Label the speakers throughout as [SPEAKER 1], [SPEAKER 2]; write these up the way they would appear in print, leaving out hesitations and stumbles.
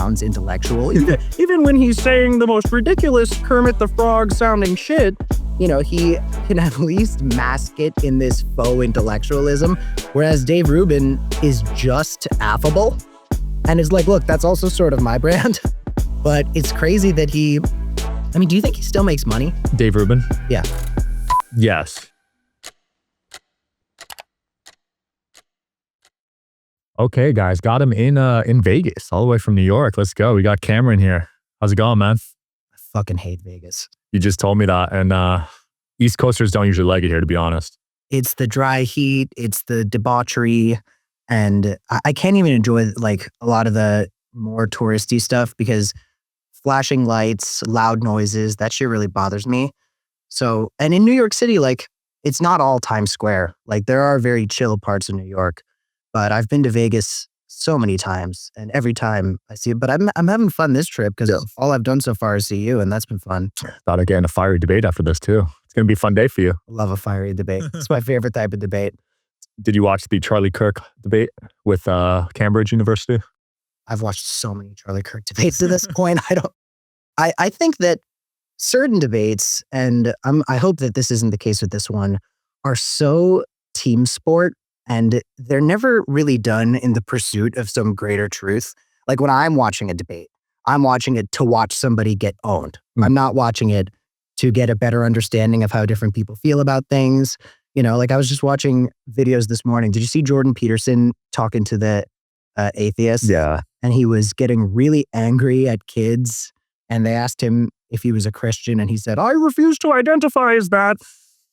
[SPEAKER 1] sounds intellectual. Even when he's saying the most ridiculous Kermit the Frog sounding shit, you know, he can at least mask it in this faux intellectualism. Whereas Dave Rubin is just affable and is like, look, that's also sort of my brand. But it's crazy that do you think he still makes money?
[SPEAKER 2] Dave Rubin?
[SPEAKER 1] Yeah.
[SPEAKER 2] Yes. Okay, guys, got him in Vegas, all the way from New York. Let's go. We got Cameron here. How's it going, man?
[SPEAKER 1] I fucking hate Vegas.
[SPEAKER 2] You just told me that, and East Coasters don't usually like it here, to be honest.
[SPEAKER 1] It's the dry heat, it's the debauchery, and I can't even enjoy like a lot of the more touristy stuff because flashing lights, loud noises, that shit really bothers me. So, and in New York City, like, it's not all Times Square. Like, there are very chill parts of New York. But I've been to Vegas so many times, and every time I see it. But I'm having fun this trip because all I've done so far is see you, and that's been fun.
[SPEAKER 2] Thought I'd get in a fiery debate after this too. It's gonna be a fun day for you.
[SPEAKER 1] I love a fiery debate. It's my favorite type of debate.
[SPEAKER 2] Did you watch the Charlie Kirk debate with Cambridge University?
[SPEAKER 1] I've watched so many Charlie Kirk debates to this point. I think that certain debates, and I hope that this isn't the case with this one, are so team sport. And they're never really done in the pursuit of some greater truth. Like when I'm watching a debate, I'm watching it to watch somebody get owned. I'm not watching it to get a better understanding of how different people feel about things. You know, like I was just watching videos this morning. Did you see Jordan Peterson talking to the atheists?
[SPEAKER 2] Yeah.
[SPEAKER 1] And he was getting really angry at kids. And they asked him if he was a Christian. And he said, I refuse to identify as that.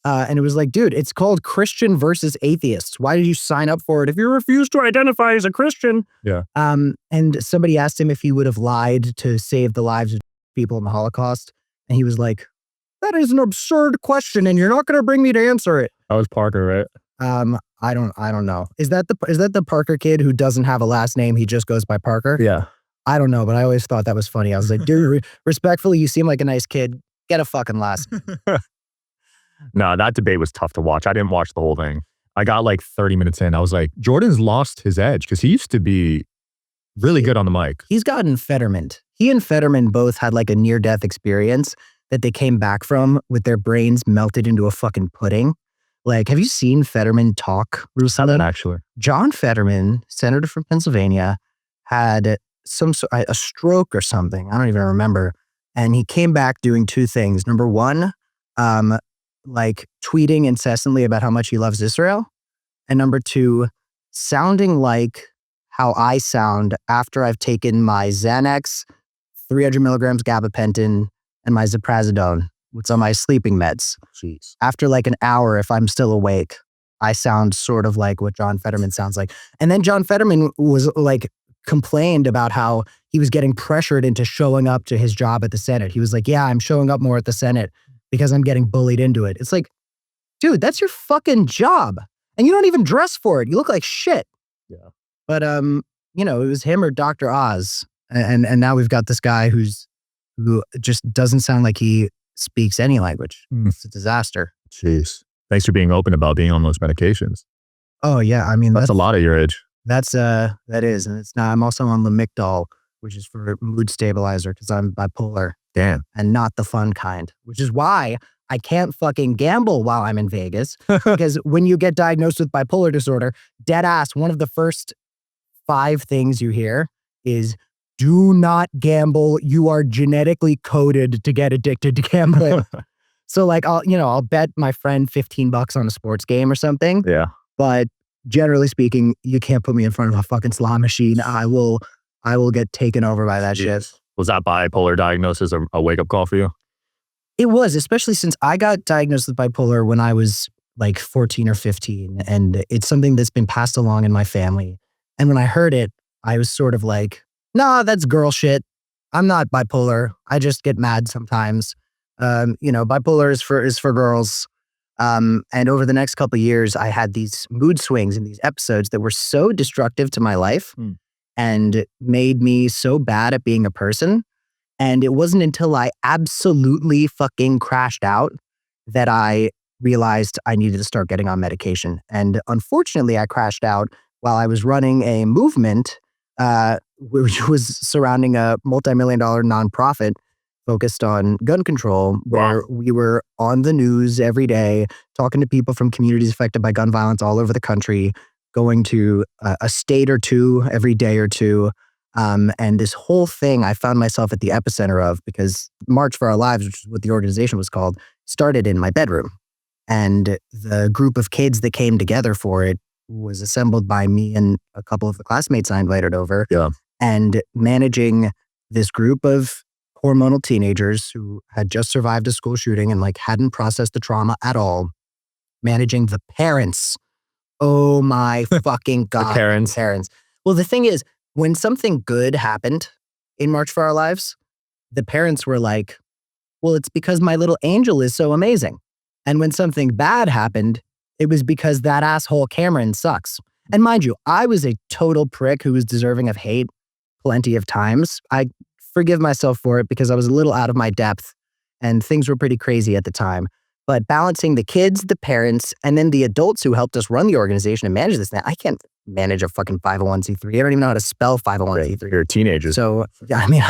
[SPEAKER 1] And it was like, dude, it's called Christian versus atheists. Why did you sign up for it if you refuse to identify as a Christian?
[SPEAKER 2] Yeah.
[SPEAKER 1] And somebody asked him if he would have lied to save the lives of people in the Holocaust. And he was like, that is an absurd question, and you're not going to bring me to answer it.
[SPEAKER 2] That was Parker, right?
[SPEAKER 1] I don't know. Is that the Parker kid who doesn't have a last name? He just goes by Parker?
[SPEAKER 2] Yeah.
[SPEAKER 1] I don't know, but I always thought that was funny. I was like, dude, respectfully, you seem like a nice kid. Get a fucking last name.
[SPEAKER 2] No, that debate was tough to watch. I didn't watch the whole thing. I got like 30 minutes in. I was like, Jordan's lost his edge because he used to be really good on the mic.
[SPEAKER 1] He's gotten Fetterman. He and Fetterman both had like a near-death experience that they came back from with their brains melted into a fucking pudding. Like, have you seen Fetterman talk?
[SPEAKER 2] Actually.
[SPEAKER 1] John Fetterman, senator from Pennsylvania, had a stroke or something. I don't even remember. And he came back doing two things. Number one, like tweeting incessantly about how much he loves Israel. And number two, sounding like how I sound after I've taken my Xanax, 300 milligrams gabapentin, and my Ziprasidone, which are my sleeping meds.
[SPEAKER 2] Jeez.
[SPEAKER 1] After like an hour, if I'm still awake, I sound sort of like what John Fetterman sounds like. And then John Fetterman was like, complained about how he was getting pressured into showing up to his job at the Senate. He was like, yeah, I'm showing up more at the Senate because I'm getting bullied into it. It's like, dude, that's your fucking job. And you don't even dress for it. You look like shit.
[SPEAKER 2] Yeah.
[SPEAKER 1] But, you know, it was him or Dr. Oz. And now we've got this guy who just doesn't sound like he speaks any language. It's a disaster.
[SPEAKER 2] Jeez. Thanks for being open about being on those medications.
[SPEAKER 1] Oh, yeah. I mean,
[SPEAKER 2] that's a lot at your age.
[SPEAKER 1] That is. And it's not, I'm also on Lamictal, which is for mood stabilizer because I'm bipolar.
[SPEAKER 2] Damn.
[SPEAKER 1] And not the fun kind, which is why I can't fucking gamble while I'm in Vegas. Because when you get diagnosed with bipolar disorder, dead ass, one of the first 5 things you hear is, do not gamble. You are genetically coded to get addicted to gambling. So like, I'll bet my friend $15 on a sports game or something.
[SPEAKER 2] Yeah.
[SPEAKER 1] But generally speaking, you can't put me in front of a fucking slot machine. I will get taken over by that shit.
[SPEAKER 2] Was that bipolar diagnosis a wake-up call for you?
[SPEAKER 1] It was, especially since I got diagnosed with bipolar when I was like 14 or 15. And it's something that's been passed along in my family. And when I heard it, I was sort of like, nah, that's girl shit. I'm not bipolar. I just get mad sometimes. Bipolar is for girls. And over the next couple of years, I had these mood swings in these episodes that were so destructive to my life and made me so bad at being a person. And it wasn't until I absolutely fucking crashed out that I realized I needed to start getting on medication. And unfortunately, I crashed out while I was running a movement which was surrounding a multi-million-dollar nonprofit focused on gun control, where we were on the news every day, talking to people from communities affected by gun violence all over the country, going to a state or two every day or two. And this whole thing I found myself at the epicenter of, because March for Our Lives, which is what the organization was called, started in my bedroom. And the group of kids that came together for it was assembled by me and a couple of the classmates I invited over.
[SPEAKER 2] Yeah.
[SPEAKER 1] And managing this group of hormonal teenagers who had just survived a school shooting and like hadn't processed the trauma at all. Managing the parents. Oh my fucking God.
[SPEAKER 2] The parents.
[SPEAKER 1] Well, the thing is, when something good happened in March for Our Lives, the parents were like, well, it's because my little angel is so amazing. And when something bad happened, it was because that asshole Cameron sucks. And mind you, I was a total prick who was deserving of hate plenty of times. I forgive myself for it because I was a little out of my depth and things were pretty crazy at the time. But balancing the kids, the parents, and then the adults who helped us run the organization and manage this thing, I can't manage a fucking 501c3. I don't even know how to spell 501c3.
[SPEAKER 2] You're a teenager.
[SPEAKER 1] So, I mean,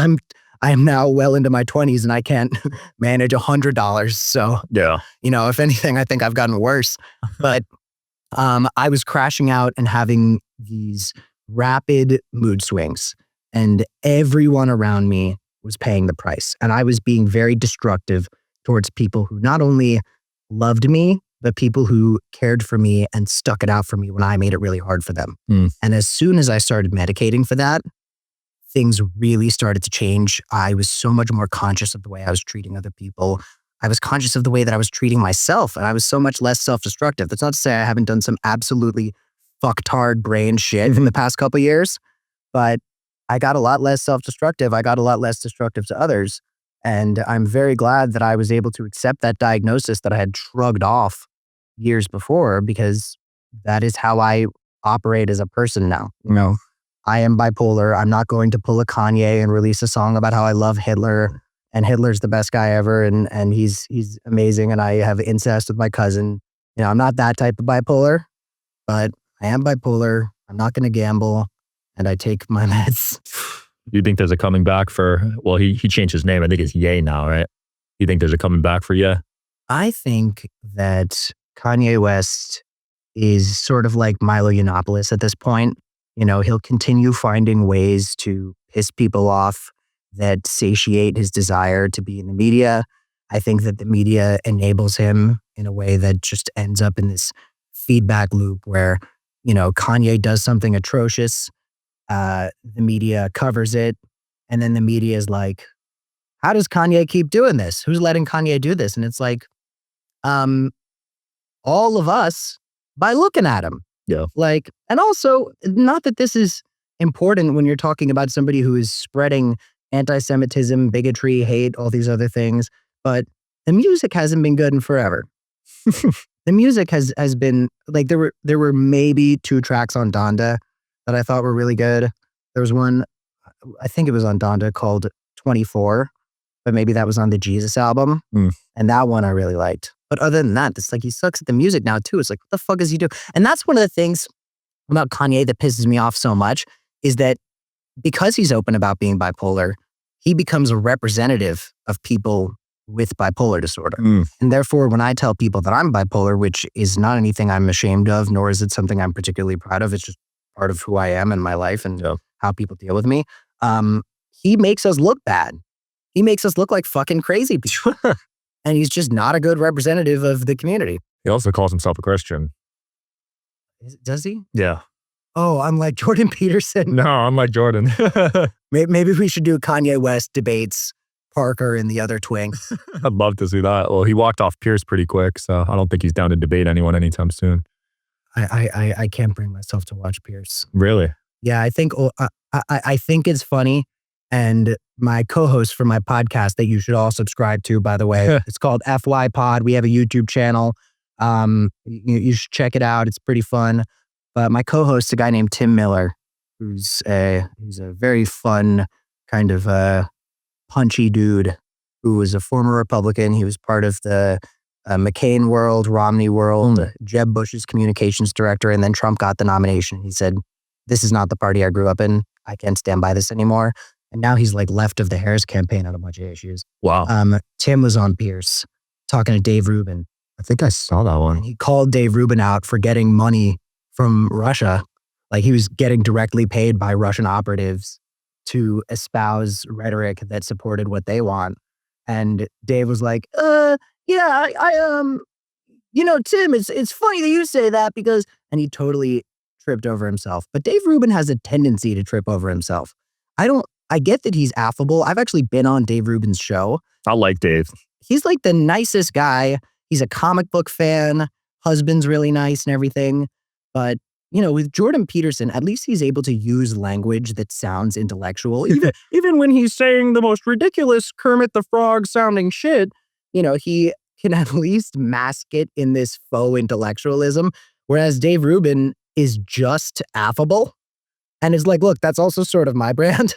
[SPEAKER 1] I am now well into my 20s and I can't manage $100. So,
[SPEAKER 2] yeah,
[SPEAKER 1] you know, if anything, I think I've gotten worse. But I was crashing out and having these rapid mood swings, and everyone around me was paying the price. And I was being very destructive towards people who not only loved me, but people who cared for me and stuck it out for me when I made it really hard for them. And as soon as I started medicating for that, things really started to change. I was so much more conscious of the way I was treating other people. I was conscious of the way that I was treating myself, and I was so much less self-destructive. That's not to say I haven't done some absolutely fucktard brain shit in the past couple of years, but I got a lot less self-destructive. I got a lot less destructive to others. And I'm very glad that I was able to accept that diagnosis that I had shrugged off years before, because that is how I operate as a person now. You know, I am bipolar. I'm not going to pull a Kanye and release a song about how I love Hitler and Hitler's the best guy ever and he's amazing and I have incest with my cousin. You know, I'm not that type of bipolar, but I am bipolar. I'm not going to gamble and I take my meds.
[SPEAKER 2] You think there's a coming back for, well, he changed his name. I think it's Ye now, right? You think there's a coming back for Ye?
[SPEAKER 1] I think that Kanye West is sort of like Milo Yiannopoulos at this point. You know, he'll continue finding ways to piss people off that satiate his desire to be in the media. I think that the media enables him in a way that just ends up in this feedback loop where, you know, Kanye does something atrocious. The media covers it. And then the media is like, how does Kanye keep doing this? Who's letting Kanye do this? And it's like, all of us by looking at him.
[SPEAKER 2] Yeah.
[SPEAKER 1] Like, and also, not that this is important when you're talking about somebody who is spreading anti-Semitism, bigotry, hate, all these other things, but the music hasn't been good in forever. The music has been, like, there were maybe 2 tracks on Donda that I thought were really good. There was one, I think it was on Donda, called 24, but maybe that was on the Jesus album. And that one I really liked. But other than that, it's like he sucks at the music now too. It's like, what the fuck is he doing? And that's one of the things about Kanye that pisses me off so much, is that because he's open about being bipolar, he becomes a representative of people with bipolar disorder. And therefore, when I tell people that I'm bipolar, which is not anything I'm ashamed of, nor is it something I'm particularly proud of, it's just part of who I am in my life and how people deal with me, he makes us look bad. He makes us look like fucking crazy people. And he's just not a good representative of the community.
[SPEAKER 2] He also calls himself a Christian.
[SPEAKER 1] Does he?
[SPEAKER 2] Yeah.
[SPEAKER 1] Oh, I'm like Jordan Peterson.
[SPEAKER 2] No, I'm like Jordan.
[SPEAKER 1] Maybe we should do Kanye West debates Parker and the other twink.
[SPEAKER 2] I'd love to see that. Well, he walked off Piers pretty quick, so I don't think he's down to debate anyone anytime soon.
[SPEAKER 1] I can't bring myself to watch Piers.
[SPEAKER 2] Really?
[SPEAKER 1] Yeah, I think it's funny. And my co-host for my podcast that you should all subscribe to, by the way, it's called FY Pod. We have a YouTube channel. You should check it out. It's pretty fun. But my co-host is a guy named Tim Miller, he's a very fun kind of punchy dude who was a former Republican. He was part of the McCain world, Romney world, Jeb Bush's communications director, and then Trump got the nomination. He said, "This is not the party I grew up in. I can't stand by this anymore. And now he's like left of the Harris campaign on a bunch of issues.
[SPEAKER 2] Wow.
[SPEAKER 1] Tim was on Piers talking to Dave Rubin.
[SPEAKER 2] I think I saw that one.
[SPEAKER 1] And he called Dave Rubin out for getting money from Russia. Like he was getting directly paid by Russian operatives to espouse rhetoric that supported what they want. And Dave was like, yeah, Tim, it's funny that you say that because, and he totally tripped over himself. But Dave Rubin has a tendency to trip over himself. I get that he's affable. I've actually been on Dave Rubin's show.
[SPEAKER 2] I like Dave.
[SPEAKER 1] He's like the nicest guy. He's a comic book fan. Husband's really nice and everything. But, with Jordan Peterson, at least he's able to use language that sounds intellectual. Even when he's saying the most ridiculous Kermit the Frog sounding shit, he can at least mask it in this faux intellectualism. Whereas Dave Rubin is just affable and is like, look, that's also sort of my brand.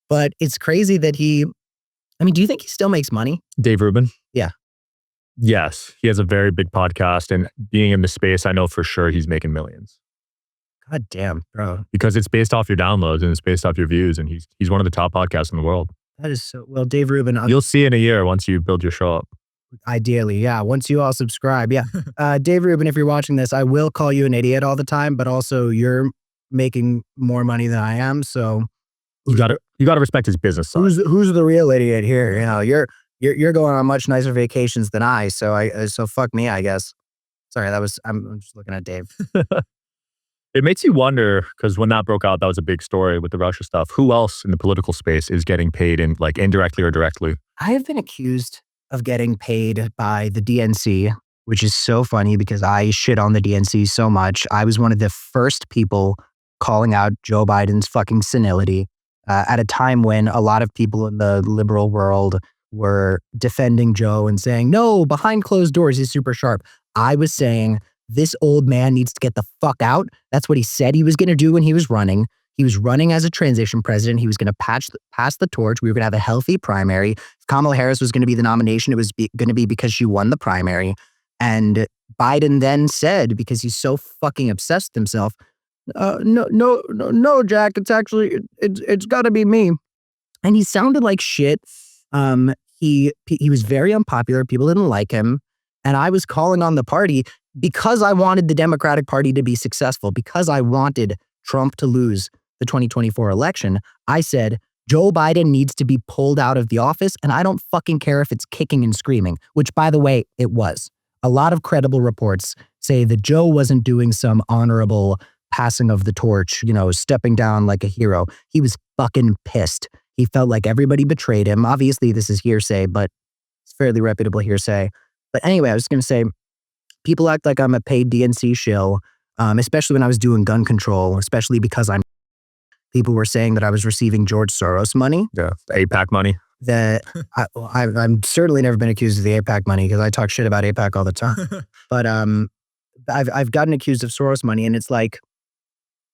[SPEAKER 1] But it's crazy that do you think he still makes money?
[SPEAKER 2] Dave Rubin?
[SPEAKER 1] Yeah.
[SPEAKER 2] Yes. He has a very big podcast, and being in the space, I know for sure he's making millions.
[SPEAKER 1] God damn, bro.
[SPEAKER 2] Because it's based off your downloads and it's based off your views, and he's one of the top podcasts in the world.
[SPEAKER 1] That is so, well, Dave Rubin.
[SPEAKER 2] You'll see in a year once you build your show up.
[SPEAKER 1] Ideally, yeah. Once you all subscribe, yeah. Dave Rubin, if you're watching this, I will call you an idiot all the time, but also you're making more money than I am, so
[SPEAKER 2] you gotta respect his business side.
[SPEAKER 1] Who's the real idiot here? You're going on much nicer vacations than I, so fuck me, I guess. Sorry, I'm just looking at Dave.
[SPEAKER 2] It makes you wonder, because when that broke out, that was a big story with the Russia stuff. Who else in the political space is getting paid in like indirectly or directly?
[SPEAKER 1] I have been accused of getting paid by the DNC, which is so funny because I shit on the DNC so much. I was one of the first people calling out Joe Biden's fucking senility at a time when a lot of people in the liberal world were defending Joe and saying, no, behind closed doors, he's super sharp. I was saying, this old man needs to get the fuck out. That's what he said he was going to do when he was running. He was running as a transition president. He was going to pass the torch. We were going to have a healthy primary. If Kamala Harris was going to be the nomination, it was going to be because she won the primary. And Biden then said, because he's so fucking obsessed with himself, no, Jack, it's got to be me. And he sounded like shit. He was very unpopular. People didn't like him. And I was calling on the party because I wanted the Democratic Party to be successful, because I wanted Trump to lose the 2024 election. I said, Joe Biden needs to be pulled out of the office, and I don't fucking care if it's kicking and screaming, which, by the way, it was. A lot of credible reports say that Joe wasn't doing some honorable passing of the torch, stepping down like a hero. He was fucking pissed. He felt like everybody betrayed him. Obviously, this is hearsay, but it's fairly reputable hearsay. But anyway, I was going to say, people act like I'm a paid DNC shill, especially when I was doing gun control, especially because people were saying that I was receiving George Soros money.
[SPEAKER 2] Yeah, the APAC money.
[SPEAKER 1] I'm certainly never been accused of the APAC money because I talk shit about APAC all the time. But I've gotten accused of Soros money, and it's like,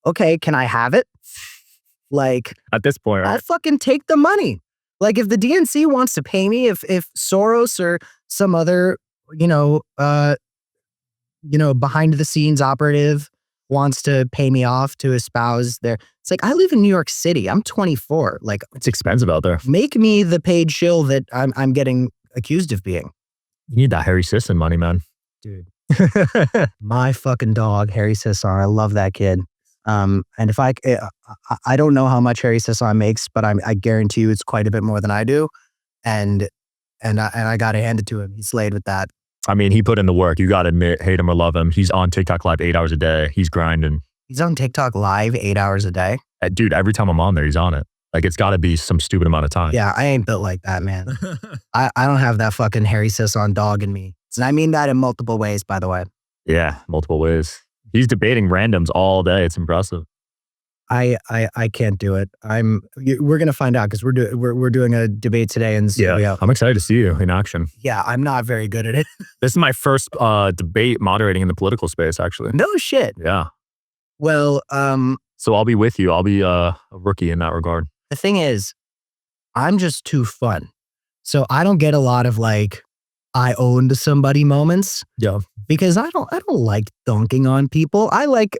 [SPEAKER 1] okay, can I have it? Like,
[SPEAKER 2] at this point, right?
[SPEAKER 1] I'd fucking take the money. Like, if the DNC wants to pay me, if Soros or some other, behind the scenes operative wants to pay me off to espouse it's like, I live in New York City. I'm 24. Like,
[SPEAKER 2] it's expensive out there.
[SPEAKER 1] Make me the paid shill that I'm getting accused of being.
[SPEAKER 2] You need that Harry Sisson money, man.
[SPEAKER 1] Dude. My fucking dog, Harry Sisson. I love that kid. And if I don't know how much Harry Sisson makes, but I guarantee you it's quite a bit more than I do. And I got to hand it to him. He slayed with that.
[SPEAKER 2] I mean, he put in the work. You got to admit, hate him or love him. He's on TikTok Live 8 hours a day. He's grinding.
[SPEAKER 1] He's on TikTok Live 8 hours a day?
[SPEAKER 2] Dude, every time I'm on there, he's on it. Like, it's got to be some stupid amount of time.
[SPEAKER 1] Yeah, I ain't built like that, man. I don't have that fucking Harry Sisson dog in me. And I mean that in multiple ways, by the way.
[SPEAKER 2] Yeah, multiple ways. He's debating randoms all day. It's impressive.
[SPEAKER 1] I can't do it. We're gonna find out because we're doing a debate today, and
[SPEAKER 2] yeah, I'm excited to see you in action.
[SPEAKER 1] Yeah, I'm not very good at it.
[SPEAKER 2] This is my first debate moderating in the political space, actually.
[SPEAKER 1] No shit.
[SPEAKER 2] Yeah.
[SPEAKER 1] Well,
[SPEAKER 2] so I'll be with you. I'll be a rookie in that regard.
[SPEAKER 1] The thing is, I'm just too fun, so I don't get a lot of like I owned somebody moments.
[SPEAKER 2] Yeah.
[SPEAKER 1] Because I don't like dunking on people. I like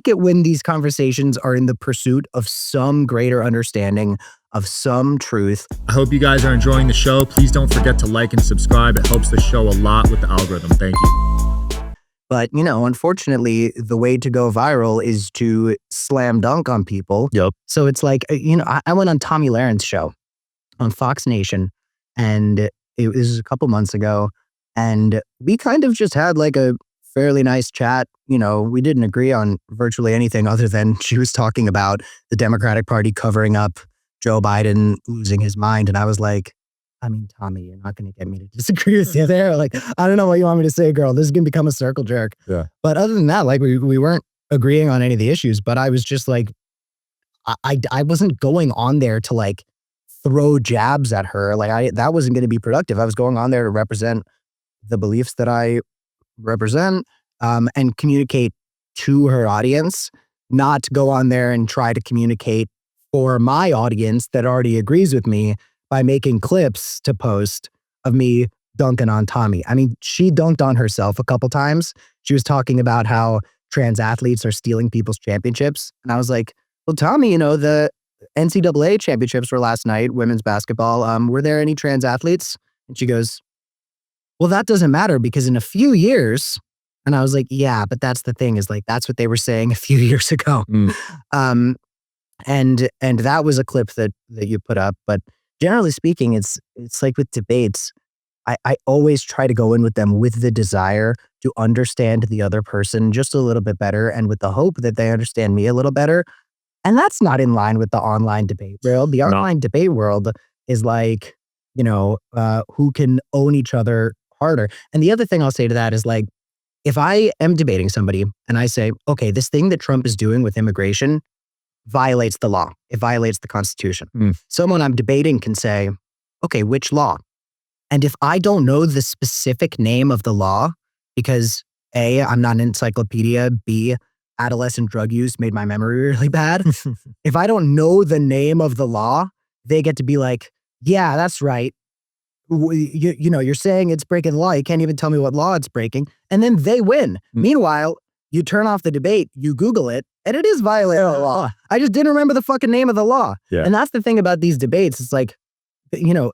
[SPEAKER 1] it when these conversations are in the pursuit of some greater understanding of some truth.
[SPEAKER 2] I hope you guys are enjoying the show. Please don't forget to like and subscribe. It helps the show a lot with the algorithm. Thank you.
[SPEAKER 1] But, unfortunately, the way to go viral is to slam dunk on people.
[SPEAKER 2] Yep.
[SPEAKER 1] So it's like, I went on Tommy Lahren show on Fox Nation, and it was a couple months ago, and we kind of just had like a fairly nice chat. We didn't agree on virtually anything other than she was talking about the Democratic Party covering up Joe Biden losing his mind. And I was like, Tommy, you're not going to get me to disagree with you there. Like, I don't know what you want me to say, girl. This is going to become a circle jerk.
[SPEAKER 2] Yeah.
[SPEAKER 1] But other than that, like, we weren't agreeing on any of the issues, but I was just like, I wasn't going on there to like throw jabs at her. Like, that wasn't going to be productive. I was going on there to represent the beliefs that I represent, and communicate to her audience, not to go on there and try to communicate for my audience that already agrees with me by making clips to post of me dunking on Tommy. She dunked on herself a couple times. She was talking about how trans athletes are stealing people's championships. And I was like, well, Tommy, the NCAA championships were last night, women's basketball. Were there any trans athletes? And she goes, well, that doesn't matter because in a few years, and I was like, yeah, but that's the thing is like, that's what they were saying a few years ago. And that was a clip that you put up. But generally speaking, it's like with debates, I always try to go in with them with the desire to understand the other person just a little bit better and with the hope that they understand me a little better. And that's not in line with the online debate world. The online debate world is like, who can own each other harder. And the other thing I'll say to that is like, if I am debating somebody and I say, okay, this thing that Trump is doing with immigration violates the law. It violates the Constitution. Someone I'm debating can say, okay, which law? And if I don't know the specific name of the law, because A, I'm not an encyclopedia, B, adolescent drug use made my memory really bad. If I don't know the name of the law, they get to be like, yeah, that's right. You're saying it's breaking the law. You can't even tell me what law it's breaking. And then they win. Meanwhile, you turn off the debate, you Google it, and it is violating the law. I just didn't remember the fucking name of the law.
[SPEAKER 2] Yeah.
[SPEAKER 1] And that's the thing about these debates. It's like,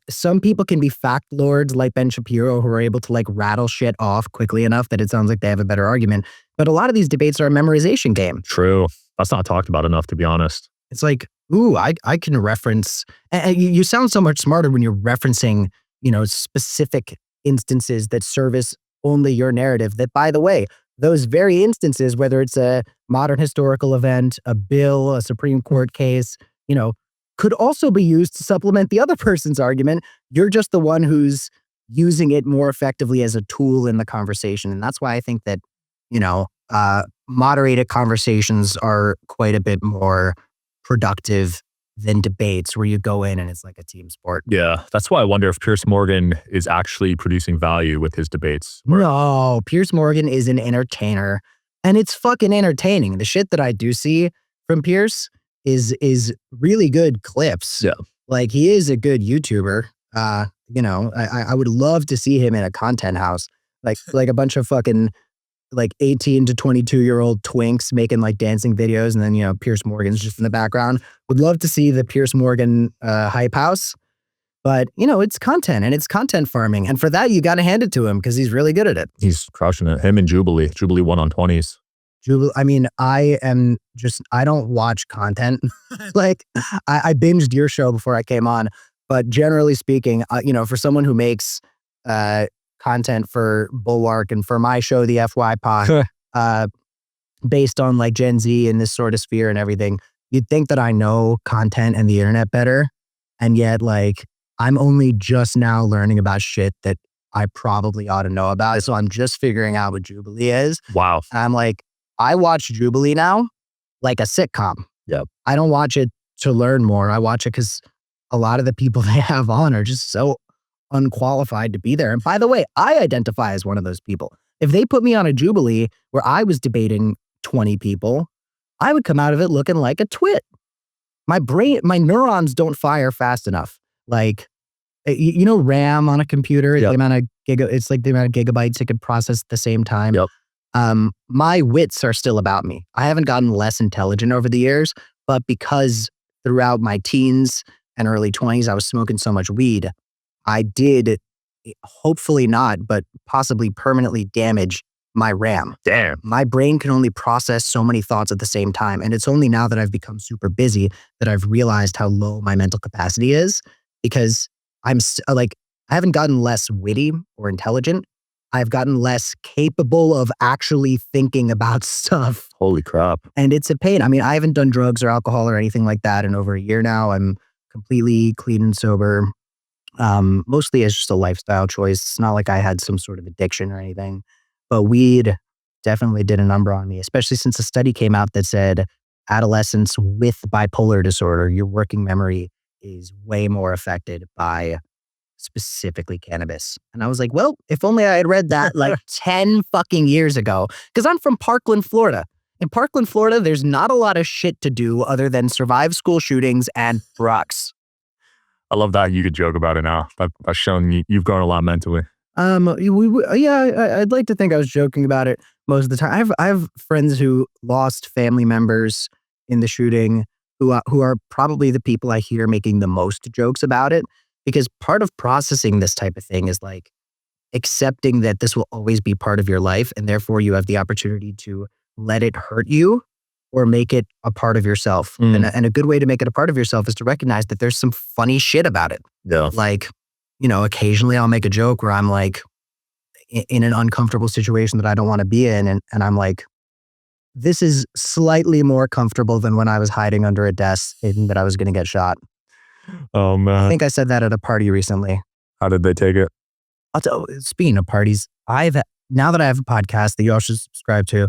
[SPEAKER 1] some people can be fact lords like Ben Shapiro who are able to like rattle shit off quickly enough that it sounds like they have a better argument. But a lot of these debates are a memorization game.
[SPEAKER 2] True. That's not talked about enough, to be honest.
[SPEAKER 1] It's like, ooh, I can reference, and you sound so much smarter when you're referencing, specific instances that service only your narrative. That, by the way, those very instances, whether it's a modern historical event, a bill, a Supreme Court case, could also be used to supplement the other person's argument. You're just the one who's using it more effectively as a tool in the conversation. And that's why I think that, moderated conversations are quite a bit more productive than debates where you go in and it's like a team sport.
[SPEAKER 2] Yeah, that's why I wonder if Piers Morgan is actually producing value with his debates.
[SPEAKER 1] No, Piers Morgan is an entertainer, and it's fucking entertaining. The shit that I do see from Piers is really good clips.
[SPEAKER 2] Yeah.
[SPEAKER 1] Like, he is a good YouTuber. I would love to see him in a content house. Like a bunch of fucking like 18 to 22-year-old twinks making like dancing videos, and then, Piers Morgan's just in the background. Would love to see the Piers Morgan hype house. But, it's content and it's content farming. And for that, you got to hand it to him because he's really good at it.
[SPEAKER 2] He's crushing it. Him and Jubilee. Jubilee won on 20s.
[SPEAKER 1] I don't watch content. Like, I binged your show before I came on. But generally speaking, for someone who makes content for Bulwark and for my show, the FY Pod, based on like Gen Z and this sort of sphere and everything, you'd think that I know content and the internet better. And yet, like, I'm only just now learning about shit that I probably ought to know about. So I'm just figuring out what Jubilee is.
[SPEAKER 2] Wow.
[SPEAKER 1] And I'm like, I watch Jubilee now like a sitcom.
[SPEAKER 2] Yep.
[SPEAKER 1] I don't watch it to learn more. I watch it because a lot of the people they have on are just so unqualified to be there. And by the way, I identify as one of those people. If they put me on a Jubilee where I was debating 20 people, I would come out of it looking like a twit. My neurons don't fire fast enough. Like, RAM on a computer,
[SPEAKER 2] Yep.
[SPEAKER 1] the amount of it's like the amount of gigabytes it could process at the same time.
[SPEAKER 2] Yep.
[SPEAKER 1] My wits are still about me. I haven't gotten less intelligent over the years, but because throughout my teens and early 20s, I was smoking so much weed, I did, hopefully not, but possibly permanently damage my RAM.
[SPEAKER 2] Damn.
[SPEAKER 1] My brain can only process so many thoughts at the same time. And it's only now that I've become super busy that I've realized how low my mental capacity is, because I haven't gotten less witty or intelligent. I've gotten less capable of actually thinking about stuff.
[SPEAKER 2] Holy crap.
[SPEAKER 1] And it's a pain. I mean, I haven't done drugs or alcohol or anything like that in over a year now. I'm completely clean and sober. Mostly as just a lifestyle choice. It's not like I had some sort of addiction or anything. But weed definitely did a number on me, especially since a study came out that said adolescents with bipolar disorder, your working memory is way more affected by specifically cannabis. And I was like, well, if only I had read that like 10 fucking years ago, because I'm from Parkland, Florida. In Parkland, Florida, there's not a lot of shit to do other than survive school shootings and drugs.
[SPEAKER 2] I love that you could joke about it now. That's shown you've grown a lot mentally.
[SPEAKER 1] I'd like to think I was joking about it most of the time. I have friends who lost family members in the shooting who are probably the people I hear making the most jokes about it, because part of processing this type of thing is like accepting that this will always be part of your life, and therefore you have the opportunity to let it hurt you or make it a part of yourself. And a good way to make it a part of yourself is to recognize that there's some funny shit about it.
[SPEAKER 2] Yeah.
[SPEAKER 1] Like, occasionally I'll make a joke where I'm like in an uncomfortable situation that I don't want to be in. And I'm like, this is slightly more comfortable than when I was hiding under a desk thinking that I was going to get shot.
[SPEAKER 2] Oh, man.
[SPEAKER 1] I think I said that at a party recently.
[SPEAKER 2] How did they take it?
[SPEAKER 1] Speaking of parties, now that I have a podcast that you all should subscribe to,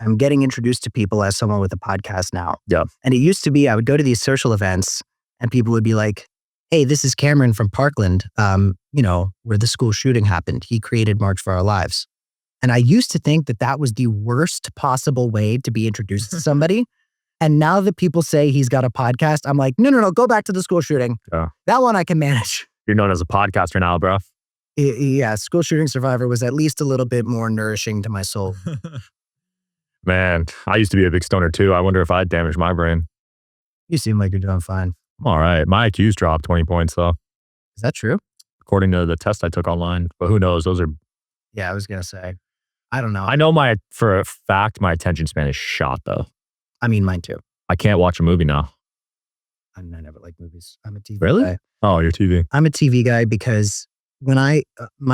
[SPEAKER 1] I'm getting introduced to people as someone with a podcast now.
[SPEAKER 2] Yeah.
[SPEAKER 1] And it used to be I would go to these social events and people would be like, hey, this is Cameron from Parkland, where the school shooting happened. He created March for Our Lives. And I used to think that that was the worst possible way to be introduced to somebody. And now that people say he's got a podcast, I'm like, no, go back to the school shooting.
[SPEAKER 2] Yeah.
[SPEAKER 1] That one I can manage.
[SPEAKER 2] You're known as a podcaster now, bro.
[SPEAKER 1] Yeah, school shooting survivor was at least a little bit more nourishing to my soul.
[SPEAKER 2] Man, I used to be a big stoner too. I wonder if I damaged my brain.
[SPEAKER 1] You seem like you're doing fine.
[SPEAKER 2] I'm all right. My IQ's dropped 20 points though.
[SPEAKER 1] Is that true?
[SPEAKER 2] According to the test I took online. But who knows? Those are...
[SPEAKER 1] Yeah, I was going to say. I don't know.
[SPEAKER 2] I know for a fact my attention span is shot though.
[SPEAKER 1] I mean, mine too.
[SPEAKER 2] I can't watch a movie now.
[SPEAKER 1] I never like movies. I'm a TV
[SPEAKER 2] Really?
[SPEAKER 1] guy.
[SPEAKER 2] Oh, you're TV.
[SPEAKER 1] I'm a TV guy because my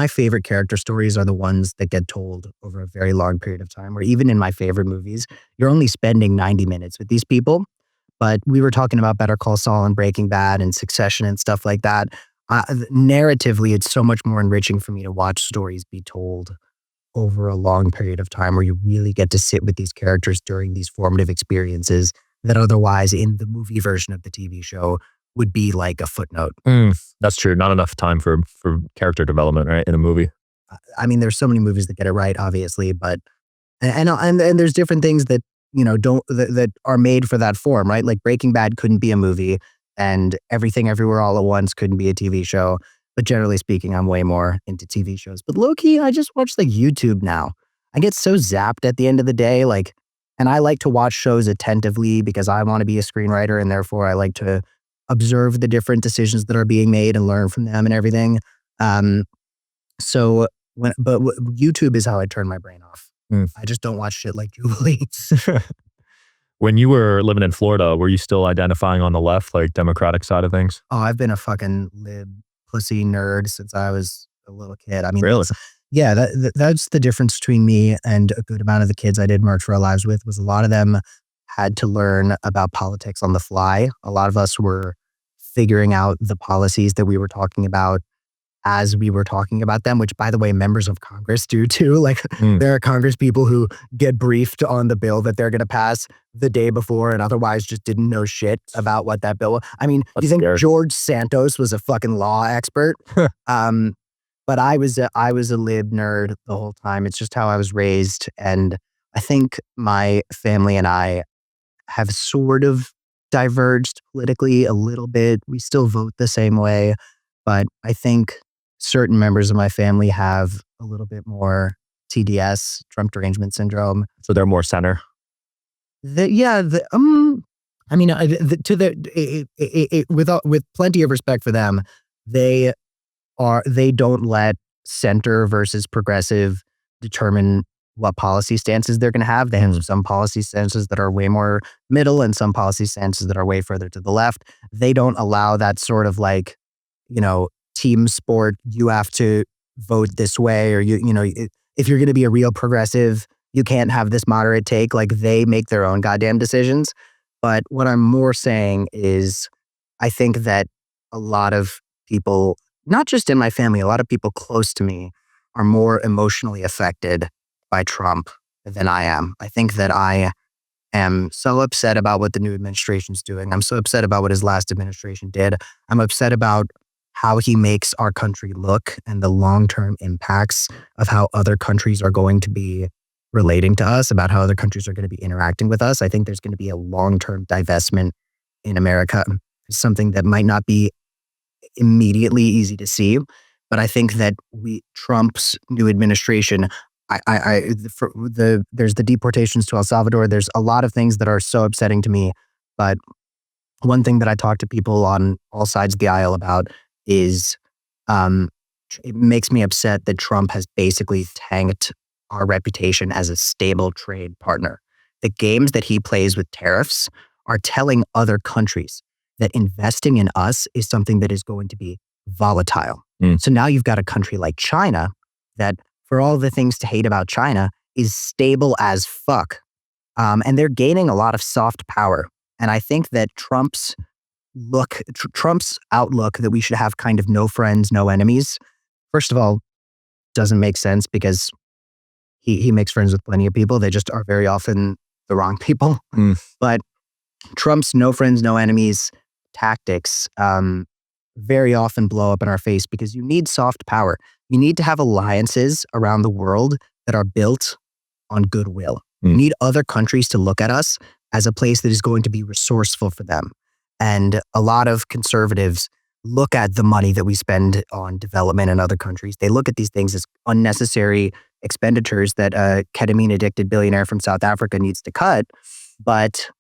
[SPEAKER 1] favorite character stories are the ones that get told over a very long period of time, where even in my favorite movies, you're only spending 90 minutes with these people. But we were talking about Better Call Saul and Breaking Bad and Succession and stuff like that. Narratively, it's so much more enriching for me to watch stories be told over a long period of time, where you really get to sit with these characters during these formative experiences that otherwise in the movie version of the TV show would be like a footnote.
[SPEAKER 2] That's true. Not enough time for character development, right, in a movie.
[SPEAKER 1] I mean, there's so many movies that get it right, obviously, but and there's different things that that are made for that form, right? Like Breaking Bad couldn't be a movie, and Everything Everywhere All at Once couldn't be a TV show. But generally speaking, I'm way more into TV shows. But low key, I just watch like YouTube now. I get so zapped at the end of the day, and I like to watch shows attentively because I want to be a screenwriter, and therefore I like to observe the different decisions that are being made and learn from them and everything. YouTube is how I turn my brain off. I just don't watch shit like Jubilee.
[SPEAKER 2] When you were living in Florida, were you still identifying on the left, like Democratic side of things?
[SPEAKER 1] Oh, I've been a fucking lib pussy nerd since I was a little kid. I mean,
[SPEAKER 2] really?
[SPEAKER 1] That's the difference between me and a good amount of the kids I did March for Our Lives with, was a lot of them had to learn about politics on the fly. A lot of us were figuring out the policies that we were talking about as we were talking about them, which, by the way, members of Congress do too. There are Congress people who get briefed on the bill that they're going to pass the day before and otherwise just didn't know shit about what that bill was. I mean, do you think George Santos was a fucking law expert? But I was a lib nerd the whole time. It's just how I was raised. And I think my family and I have sort of diverged politically a little bit. We still vote the same way. But I think certain members of my family have a little bit more TDS, Trump derangement syndrome.
[SPEAKER 2] So they're more center.
[SPEAKER 1] I mean, with plenty of respect for them, they don't let center versus progressive determine what policy stances they're going to have. They have some policy stances that are way more middle and some policy stances that are way further to the left. They don't allow that sort of like, team sport. You have to vote this way, or if you're going to be a real progressive, you can't have this moderate take. Like, they make their own goddamn decisions. But what I'm more saying is, I think that a lot of people, not just in my family, a lot of people close to me are more emotionally affected by Trump than I am. I think that I am so upset about what the new administration's doing. I'm so upset about what his last administration did. I'm upset about how he makes our country look and the long-term impacts of how other countries are going to be relating to us, about how other countries are going to be interacting with us. I think there's going to be a long-term divestment in America, something that might not be immediately easy to see. But I think that Trump's new administration, there's the deportations to El Salvador. There's a lot of things that are so upsetting to me. But one thing that I talk to people on all sides of the aisle about is it makes me upset that Trump has basically tanked our reputation as a stable trade partner. The games that he plays with tariffs are telling other countries that investing in us is something that is going to be volatile. So now you've got a country like China that, for all the things to hate about China, is stable as fuck. And they're gaining a lot of soft power. And I think that Trump's outlook that we should have kind of no friends, no enemies, first of all, doesn't make sense, because he makes friends with plenty of people. They just are very often the wrong people. But Trump's no friends, no enemies tactics very often blow up in our face, because you need soft power. You need to have alliances around the world that are built on goodwill. You need other countries to look at us as a place that is going to be resourceful for them. And a lot of conservatives look at the money that we spend on development in other countries. They look at these things as unnecessary expenditures that a ketamine-addicted billionaire from South Africa needs to cut. But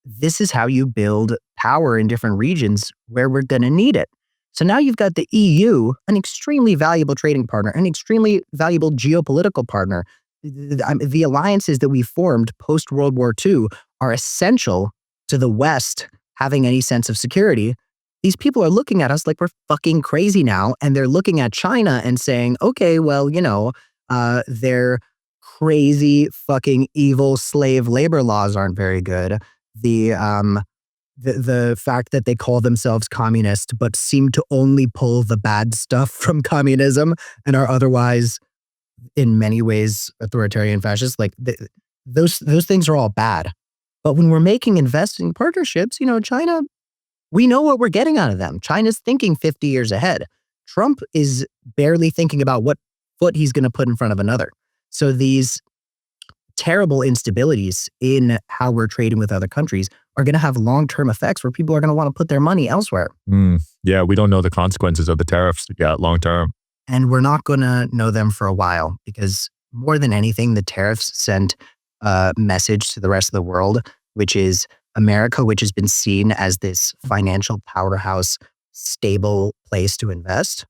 [SPEAKER 1] this is how you build power in different regions where we're going to need it. So now you've got the EU, an extremely valuable trading partner, an extremely valuable geopolitical partner. The alliances that we formed post-World War II are essential to the West having any sense of security. These people are looking at us like we're fucking crazy now, and they're looking at China and saying, okay, well, their crazy fucking evil slave labor laws aren't very good. The fact that they call themselves communist but seem to only pull the bad stuff from communism and are otherwise in many ways authoritarian fascists, like those things are all bad. But when we're making investing partnerships, China, we know what we're getting out of them. China's thinking 50 years ahead. Trump is barely thinking about what foot he's going to put in front of another. So these terrible instabilities in how we're trading with other countries are going to have long-term effects where people are going to want to put their money elsewhere.
[SPEAKER 2] Yeah, we don't know the consequences of the tariffs long-term.
[SPEAKER 1] And we're not going to know them for a while, because more than anything, the tariffs sent a message to the rest of the world, which is America, which has been seen as this financial powerhouse, stable place to invest,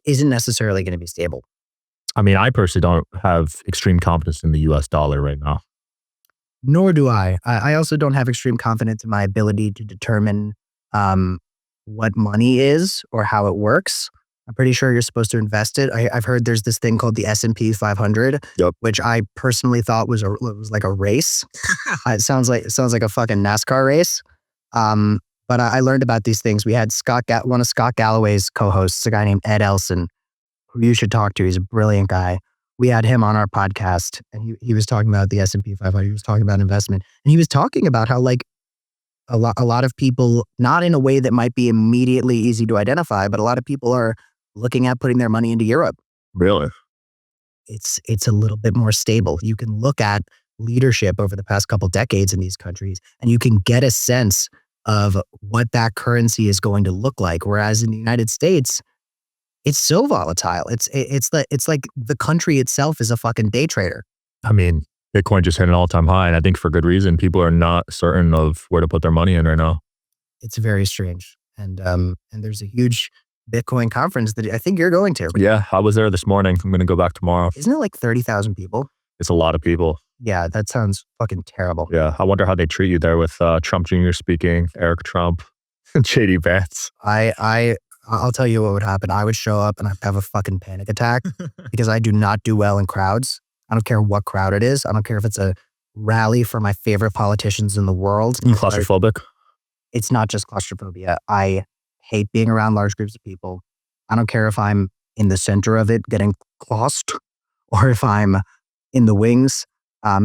[SPEAKER 1] isn't necessarily going to be stable.
[SPEAKER 2] I mean, I personally don't have extreme confidence in the US dollar right now.
[SPEAKER 1] Nor do I. I also don't have extreme confidence in my ability to determine what money is or how it works. I'm pretty sure you're supposed to invest it. I've heard there's this thing called the S&P 500, which I personally thought was like a race. It sounds like a fucking NASCAR race. But I learned about these things. We had one of Scott Galloway's co-hosts, a guy named Ed Elson, who you should talk to. He's a brilliant guy. We had him on our podcast, and he was talking about the S&P 500. He was talking about investment, and he was talking about how like a lot of people, not in a way that might be immediately easy to identify, but a lot of people are looking at putting their money into Europe.
[SPEAKER 2] Really?
[SPEAKER 1] It's a little bit more stable. You can look at leadership over the past couple decades in these countries, and you can get a sense of what that currency is going to look like. Whereas in the United States, It's so volatile. It's like the country itself is a fucking day trader.
[SPEAKER 2] I mean, Bitcoin just hit an all-time high, and I think for good reason. People are not certain of where to put their money in right now.
[SPEAKER 1] It's very strange. And there's a huge Bitcoin conference that I think you're going to.
[SPEAKER 2] Yeah, I was there this morning. I'm going to go back tomorrow.
[SPEAKER 1] Isn't it like 30,000 people?
[SPEAKER 2] It's a lot of people.
[SPEAKER 1] Yeah, that sounds fucking terrible.
[SPEAKER 2] Yeah, I wonder how they treat you there with Trump Jr. speaking, Eric Trump, J.D. Vance.
[SPEAKER 1] I'll tell you what would happen. I would show up and I'd have a fucking panic attack because I do not do well in crowds. I don't care what crowd it is. I don't care if it's a rally for my favorite politicians in the world.
[SPEAKER 2] Claustrophobic?
[SPEAKER 1] It's not just claustrophobia. I hate being around large groups of people. I don't care if I'm in the center of it getting claused or if I'm in the wings.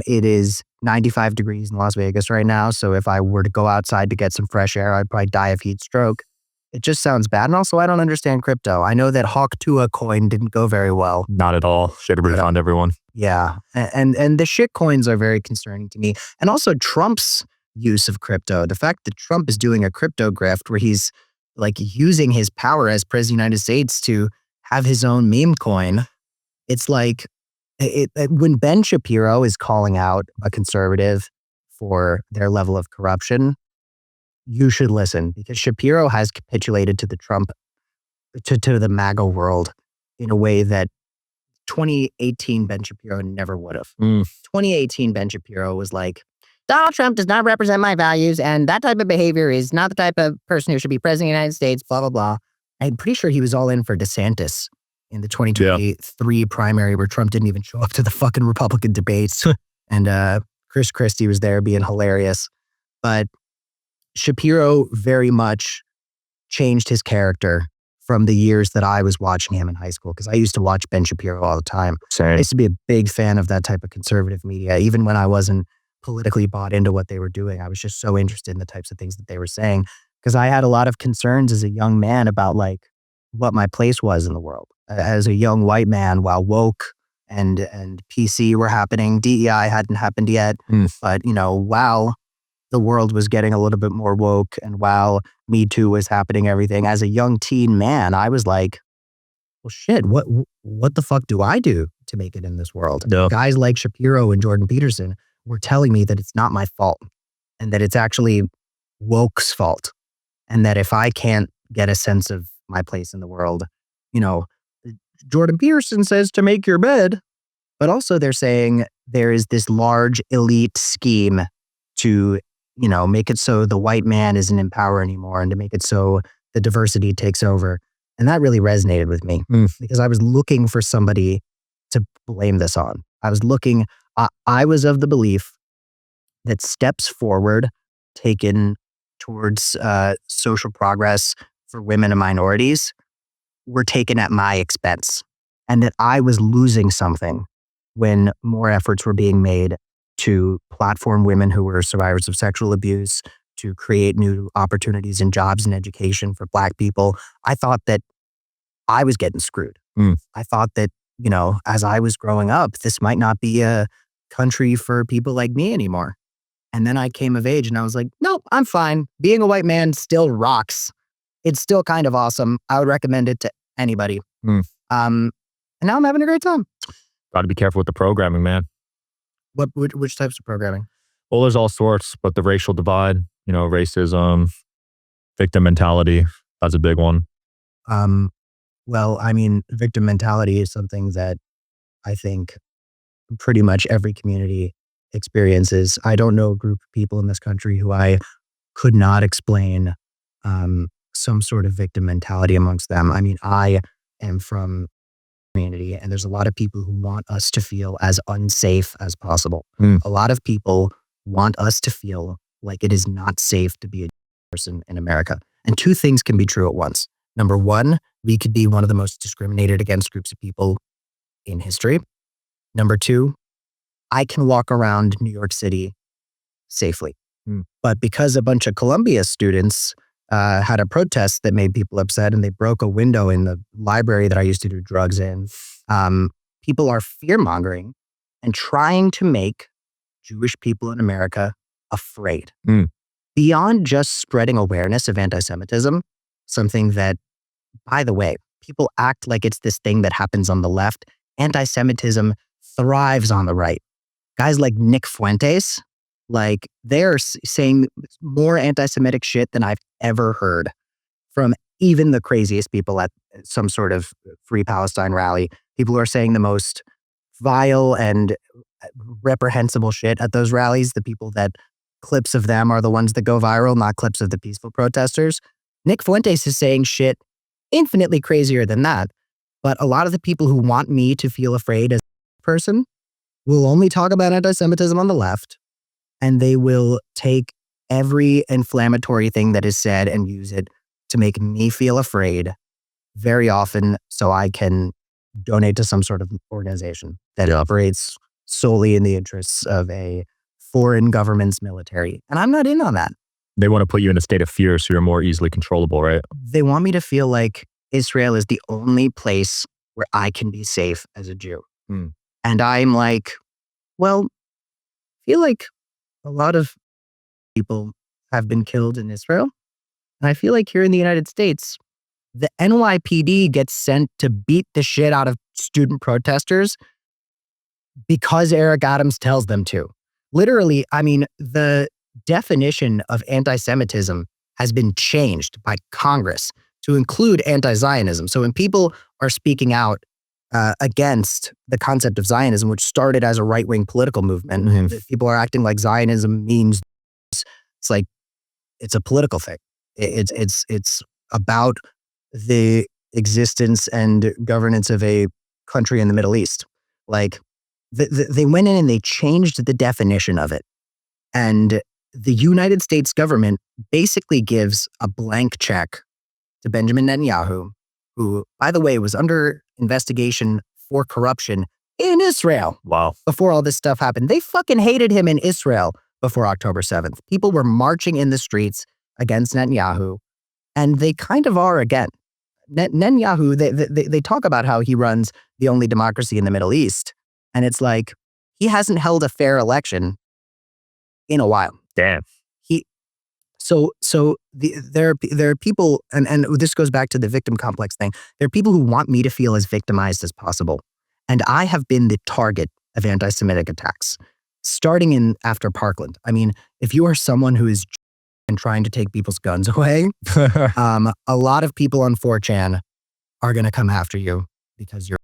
[SPEAKER 1] It is 95 degrees in Las Vegas right now. So if I were to go outside to get some fresh air, I'd probably die of heat stroke. It just sounds bad. And also, I don't understand crypto. I know that Hawk Tuah coin didn't go very well.
[SPEAKER 2] Not at all. Should have found everyone.
[SPEAKER 1] Yeah. And the shit coins are very concerning to me. And also Trump's use of crypto. The fact that Trump is doing a crypto grift where he's like using his power as president of the United States to have his own meme coin. It's like when Ben Shapiro is calling out a conservative for their level of corruption, you should listen because Shapiro has capitulated to the Trump, to the MAGA world in a way that 2018 Ben Shapiro never would have. 2018 Ben Shapiro was like, Donald Trump does not represent my values, and that type of behavior is not the type of person who should be president of the United States, blah, blah, blah. I'm pretty sure he was all in for DeSantis in the 2023 primary where Trump didn't even show up to the fucking Republican debates. And Chris Christie was there being hilarious. But Shapiro very much changed his character from the years that I was watching him in high school, because I used to watch Ben Shapiro all the time.
[SPEAKER 2] Same.
[SPEAKER 1] I used to be a big fan of that type of conservative media, even when I wasn't politically bought into what they were doing. I was just so interested in the types of things that they were saying, because I had a lot of concerns as a young man about like what my place was in the world. As a young white man, while woke and PC were happening, DEI hadn't happened yet. But, you know, while the world was getting a little bit more woke and while Me Too was happening, everything, as a young teen man, I was like, well, shit, what the fuck do I do to make it in this world?
[SPEAKER 2] Yeah.
[SPEAKER 1] Guys like Shapiro and Jordan Peterson were telling me that it's not my fault and that it's actually woke's fault. And that if I can't get a sense of my place in the world, you know, Jordan Peterson says to make your bed, but also they're saying there is this large elite scheme to, you know, make it so the white man isn't in power anymore and to make it so the diversity takes over. And that really resonated with me because I was looking for somebody to blame this on. I was of the belief that steps forward taken towards social progress for women and minorities were taken at my expense, and that I was losing something when more efforts were being made to platform women who were survivors of sexual abuse, to create new opportunities in jobs and education for Black people. I thought that I was getting screwed. I thought that, you know, as I was growing up, this might not be a country for people like me anymore. And then I came of age and I was like, nope, I'm fine. Being a white man still rocks. It's still kind of awesome. I would recommend it to anybody. And now I'm having a great time.
[SPEAKER 2] Got to be careful with the programming, man.
[SPEAKER 1] Which types of programming?
[SPEAKER 2] Well, there's all sorts, but the racial divide, you know, racism, victim mentality, that's a big one.
[SPEAKER 1] Well, I mean, victim mentality is something that I think pretty much every community experiences. I don't know a group of people in this country who I could not explain some sort of victim mentality amongst them. I mean, I am from community, and there's a lot of people who want us to feel as unsafe as possible. A lot of people want us to feel like it is not safe to be a person in America. And two things can be true at once. Number one, we could be one of the most discriminated against groups of people in history. Number two, I can walk around New York City safely. But because a bunch of Columbia students had a protest that made people upset and they broke a window in the library that I used to do drugs in, people are fear-mongering and trying to make Jewish people in America afraid. Beyond just spreading awareness of anti-Semitism, something that, by the way, people act like it's this thing that happens on the left. Anti-Semitism thrives on the right. Guys like Nick Fuentes, like they're saying more anti-Semitic shit than I've ever heard from even the craziest people at some sort of Free Palestine rally. People who are saying the most vile and reprehensible shit at those rallies. The people that clips of them are the ones that go viral, not clips of the peaceful protesters. Nick Fuentes is saying shit infinitely crazier than that. But a lot of the people who want me to feel afraid as a person will only talk about anti-Semitism on the left, and they will take every inflammatory thing that is said and use it to make me feel afraid very often so I can donate to some sort of organization that operates solely in the interests of a foreign government's military. And I'm not in on that.
[SPEAKER 2] They want to put you in a state of fear so you're more easily controllable, right?
[SPEAKER 1] They want me to feel like Israel is the only place where I can be safe as a Jew. And I'm like, well, I feel like a lot of people have been killed in Israel. And I feel like here in the United States, the NYPD gets sent to beat the shit out of student protesters because Eric Adams tells them to. Literally, I mean, the definition of anti-Semitism has been changed by Congress to include anti-Zionism. So when people are speaking out against the concept of Zionism, which started as a right-wing political movement, people are acting like Zionism means it's like it's a political thing. It's about the existence and governance of a country in the Middle East. Like they went in and they changed the definition of it. And the United States government basically gives a blank check to Benjamin Netanyahu, who, by the way, was under investigation for corruption in Israel.
[SPEAKER 2] Wow.
[SPEAKER 1] Before all this stuff happened. They fucking hated him in Israel before October 7th. People were marching in the streets against Netanyahu, and they kind of are again. Netanyahu, they talk about how he runs the only democracy in the Middle East, and it's like he hasn't held a fair election in a while.
[SPEAKER 2] Damn.
[SPEAKER 1] There are people, and this goes back to the victim complex thing. There are people who want me to feel as victimized as possible, and I have been the target of anti-Semitic attacks, starting in after Parkland. I mean, if you are someone who is and trying to take people's guns away, a lot of people on 4chan are going to come after you because you're.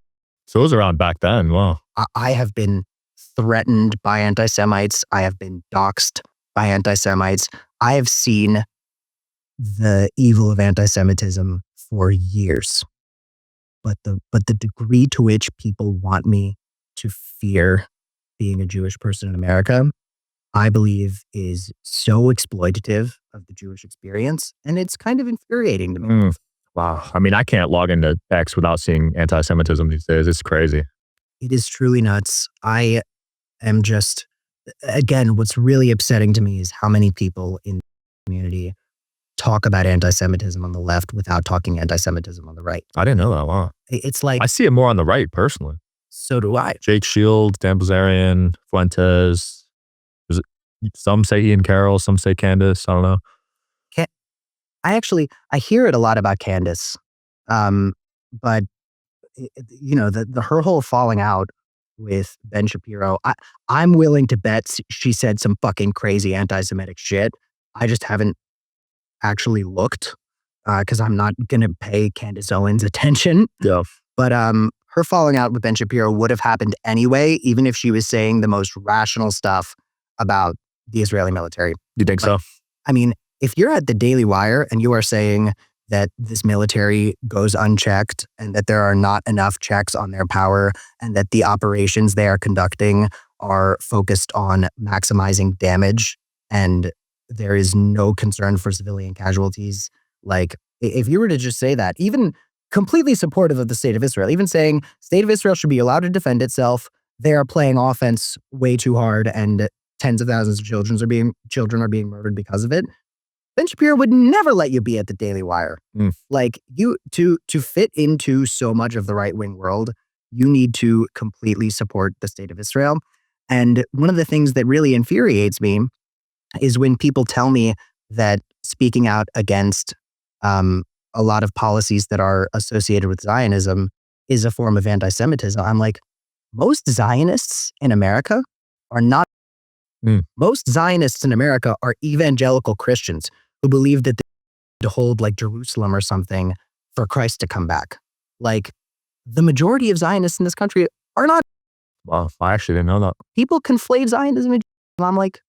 [SPEAKER 2] So it was around back then. Wow.
[SPEAKER 1] I have been threatened by anti-Semites. I have been doxxed by anti-Semites. I have seen the evil of anti-Semitism for years. But the degree to which people want me to fear being a Jewish person in America, I believe, is so exploitative of the Jewish experience, and it's kind of infuriating to me.
[SPEAKER 2] Wow. I mean, I can't log into X without seeing anti-Semitism these days. It's crazy.
[SPEAKER 1] It is truly nuts. I am just, again, what's really upsetting to me is how many people in the community talk about anti-Semitism on the left without talking anti-Semitism on the right.
[SPEAKER 2] I didn't know that. Wow.
[SPEAKER 1] It's like,
[SPEAKER 2] I see it more on the right, personally.
[SPEAKER 1] So do I.
[SPEAKER 2] Jake Shields, Dan Bilzerian, Fuentes. Some say Ian Carroll, some say Candace. I don't know.
[SPEAKER 1] I hear it a lot about Candace. But you know, her whole falling out with Ben Shapiro, I'm willing to bet she said some fucking crazy anti-Semitic shit. I just haven't actually looked because I'm not going to pay Candace Owens attention.
[SPEAKER 2] Yeah.
[SPEAKER 1] But her falling out with Ben Shapiro would have happened anyway, even if she was saying the most rational stuff about the Israeli military.
[SPEAKER 2] You think so?
[SPEAKER 1] I mean, if you're at the Daily Wire and you are saying that this military goes unchecked and that there are not enough checks on their power and that the operations they are conducting are focused on maximizing damage and there is no concern for civilian casualties, like if you were to just say that, even completely supportive of the state of Israel, even saying state of Israel should be allowed to defend itself, they are playing offense way too hard and tens of thousands of children are being murdered because of it. Ben Shapiro would never let you be at the Daily Wire. Like you to fit into so much of the right-wing world, you need to completely support the state of Israel. And one of the things that really infuriates me is when people tell me that speaking out against a lot of policies that are associated with Zionism is a form of anti-Semitism. I'm like, most Zionists in America are not. Most Zionists in America are evangelical Christians who believe that they need to hold like Jerusalem or something for Christ to come back. Like, the majority of Zionists in this country are not.
[SPEAKER 2] Wow, I actually didn't know that.
[SPEAKER 1] People conflate Zionism and I'm like,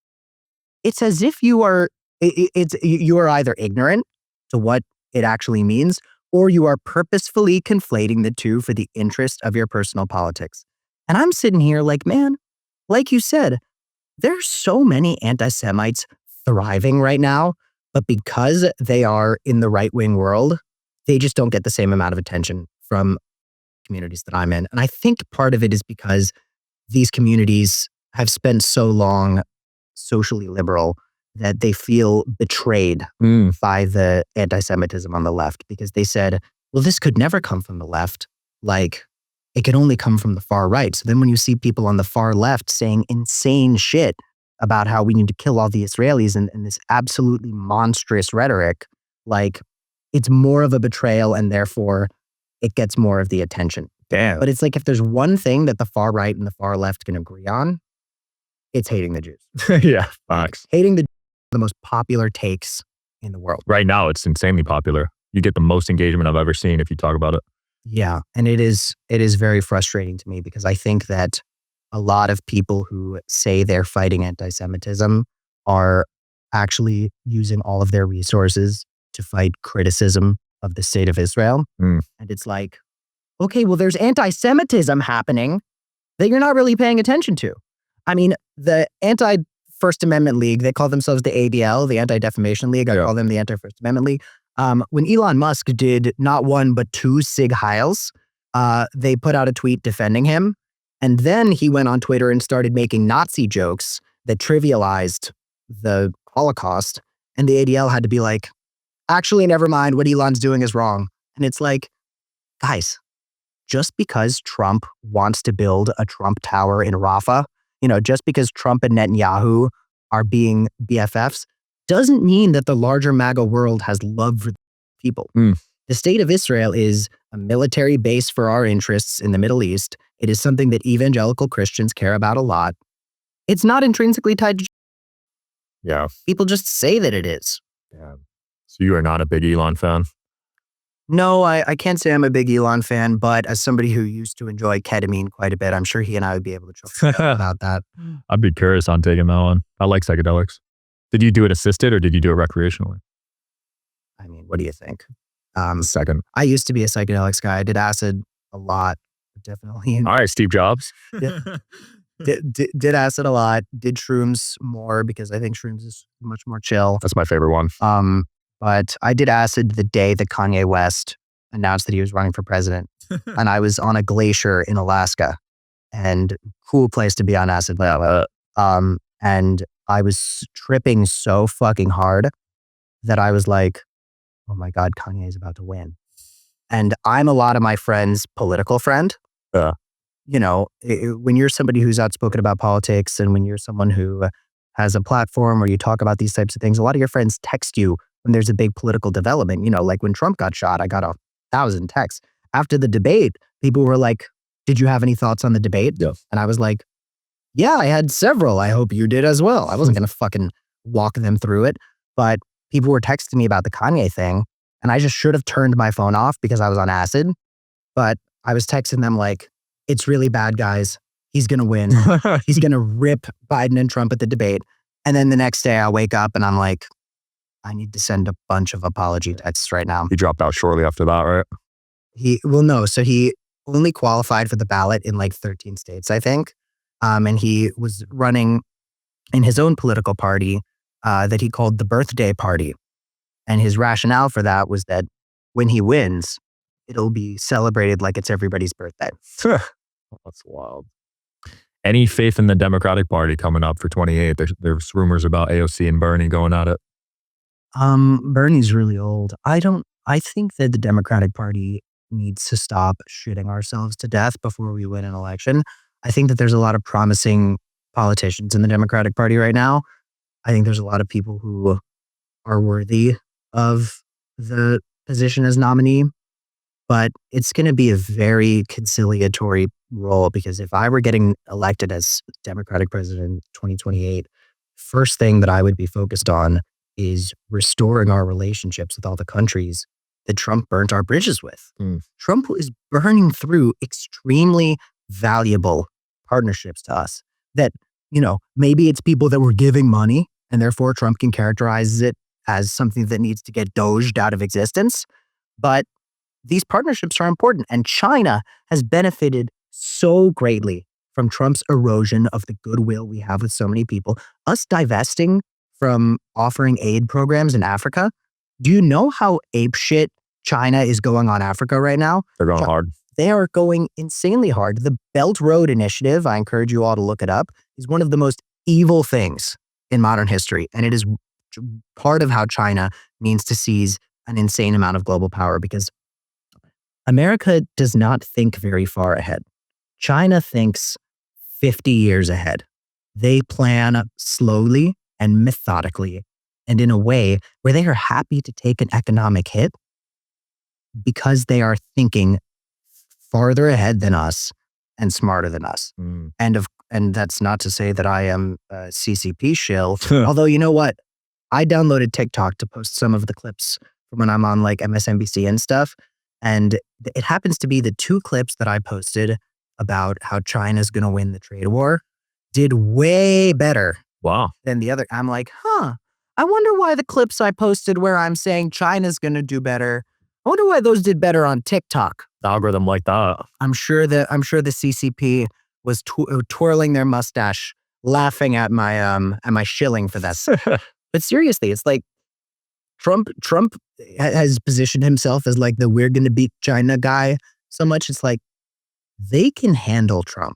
[SPEAKER 1] it's as if you are either ignorant to what it actually means, or you are purposefully conflating the two for the interest of your personal politics. And I'm sitting here like, man, like you said, there's so many anti-Semites thriving right now, but because they are in the right-wing world, they just don't get the same amount of attention from communities that I'm in. And I think part of it is because these communities have spent so long socially liberal that they feel betrayed by the anti-Semitism on the left, because they said, well, this could never come from the left. Like, it can only come from the far right. So then when you see people on the far left saying insane shit about how we need to kill all the Israelis and this absolutely monstrous rhetoric, like, it's more of a betrayal and therefore it gets more of the attention.
[SPEAKER 2] Damn.
[SPEAKER 1] But it's like, if there's one thing that the far right and the far left can agree on, it's hating the Jews.
[SPEAKER 2] Yeah, facts.
[SPEAKER 1] Hating the most popular takes in the world.
[SPEAKER 2] Right now, it's insanely popular. You get the most engagement I've ever seen if you talk about it.
[SPEAKER 1] Yeah, and it is very frustrating to me, because I think that a lot of people who say they're fighting anti-Semitism are actually using all of their resources to fight criticism of the state of Israel. And it's like, okay, well, there's anti-Semitism happening that you're not really paying attention to. I mean, the Anti-First Amendment League, they call themselves the ADL, the Anti-Defamation League. I call them the Anti-First Amendment League. When Elon Musk did not one, but two Sig Heils, they put out a tweet defending him. And then he went on Twitter and started making Nazi jokes that trivialized the Holocaust. And the ADL had to be like, actually, never mind, what Elon's doing is wrong. And it's like, guys, just because Trump wants to build a Trump Tower in Rafah, just because Trump and Netanyahu are being BFFs, doesn't mean that the larger MAGA world has love for people. The state of Israel is a military base for our interests in the Middle East. It is something that evangelical Christians care about a lot. It's not intrinsically tied to.
[SPEAKER 2] Yeah.
[SPEAKER 1] People just say that it is.
[SPEAKER 2] Yeah. So you are not a big Elon fan?
[SPEAKER 1] No, I can't say I'm a big Elon fan, but as somebody who used to enjoy ketamine quite a bit, I'm sure he and I would be able to talk about that.
[SPEAKER 2] I'd be curious on taking that one. I like psychedelics. Did you do it assisted or did you do it recreationally?
[SPEAKER 1] I mean, what do you think?
[SPEAKER 2] Second.
[SPEAKER 1] I used to be a psychedelics guy. I did acid a lot, definitely.
[SPEAKER 2] All right, Steve Jobs.
[SPEAKER 1] Did acid a lot. Did shrooms more, because I think shrooms is much more chill.
[SPEAKER 2] That's my favorite one.
[SPEAKER 1] But I did acid the day that Kanye West announced that he was running for president. And I was on a glacier in Alaska, and cool place to be on acid. And I was tripping so fucking hard that I was like, oh my God, Kanye is about to win. And I'm a lot of my friends' political friend.
[SPEAKER 2] Yeah.
[SPEAKER 1] When you're somebody who's outspoken about politics, and when you're someone who has a platform where you talk about these types of things, a lot of your friends text you when there's a big political development. Like when Trump got shot, I got 1,000 texts. After the debate, people were like, did you have any thoughts on the debate?
[SPEAKER 2] Yeah.
[SPEAKER 1] And I was like, yeah, I had several. I hope you did as well. I wasn't going to fucking walk them through it. But people were texting me about the Kanye thing, and I just should have turned my phone off because I was on acid. But I was texting them like, it's really bad, guys. He's going to win. He's going to rip Biden and Trump at the debate. And then the next day I wake up and I'm like, I need to send a bunch of apology texts right now.
[SPEAKER 2] He dropped out shortly after that, right?
[SPEAKER 1] No. So he only qualified for the ballot in like 13 states, I think. And he was running in his own political party that he called the Birthday Party. And his rationale for that was that when he wins, it'll be celebrated like it's everybody's birthday.
[SPEAKER 2] That's wild. Any faith in the Democratic Party coming up for 28? There's rumors about AOC and Bernie going at it.
[SPEAKER 1] Bernie's really old. I think that the Democratic Party needs to stop shitting ourselves to death before we win an election. I think that there's a lot of promising politicians in the Democratic Party right now. I think there's a lot of people who are worthy of the position as nominee, but it's going to be a very conciliatory role because if I were getting elected as Democratic president in 2028, first thing that I would be focused on is restoring our relationships with all the countries that Trump burnt our bridges with. Trump is burning through extremely valuable partnerships to us that, maybe it's people that were giving money and therefore Trump can characterize it as something that needs to get doged out of existence. But these partnerships are important, and China has benefited so greatly from Trump's erosion of the goodwill we have with so many people. Us divesting from offering aid programs in Africa. Do you know how apeshit China is going on Africa right now?
[SPEAKER 2] They're going hard.
[SPEAKER 1] They are going insanely hard. The Belt Road Initiative, I encourage you all to look it up, is one of the most evil things in modern history. And it is part of how China means to seize an insane amount of global power because America does not think very far ahead. China thinks 50 years ahead. They plan slowly and methodically and in a way where they are happy to take an economic hit because they are thinking farther ahead than us and smarter than us. And that's not to say that I am a CCP shill. Although, you know what? I downloaded TikTok to post some of the clips from when I'm on like MSNBC and stuff. And it happens to be the two clips that I posted about how China's going to win the trade war did way better than the other. I'm like, I wonder why the clips I posted where I'm saying China's going to do better, I wonder why those did better on TikTok.
[SPEAKER 2] The algorithm like that.
[SPEAKER 1] I'm sure the CCP was twirling their mustache, laughing at my shilling for that. But seriously, it's like Trump has positioned himself as like the we're going to beat China guy so much. It's like they can handle Trump.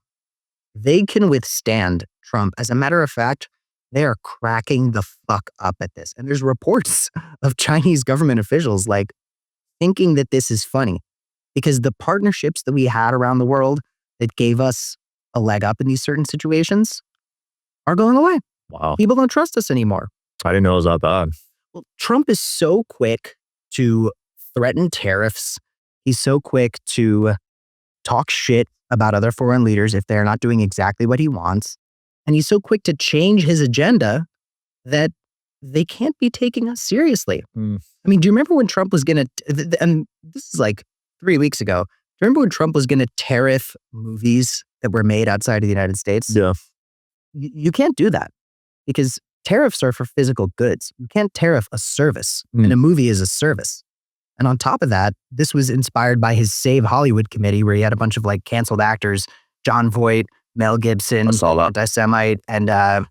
[SPEAKER 1] They can withstand Trump. As a matter of fact, they are cracking the fuck up at this. And there's reports of Chinese government officials like thinking that this is funny because the partnerships that we had around the world that gave us a leg up in these certain situations are going away.
[SPEAKER 2] Wow.
[SPEAKER 1] People don't trust us anymore.
[SPEAKER 2] I didn't know it was that bad.
[SPEAKER 1] Well, Trump is so quick to threaten tariffs. He's so quick to talk shit about other foreign leaders if they're not doing exactly what he wants. And he's so quick to change his agenda that they can't be taking us seriously. I mean, do you remember when Trump was going to, and this is like 3 weeks ago, do you remember when Trump was going to tariff movies that were made outside of the United States?
[SPEAKER 2] Yeah.
[SPEAKER 1] You can't do that because tariffs are for physical goods. You can't tariff a service, and a movie is a service. And on top of that, this was inspired by his Save Hollywood committee where he had a bunch of like canceled actors, Jon Voight, Mel Gibson, anti-Semite, and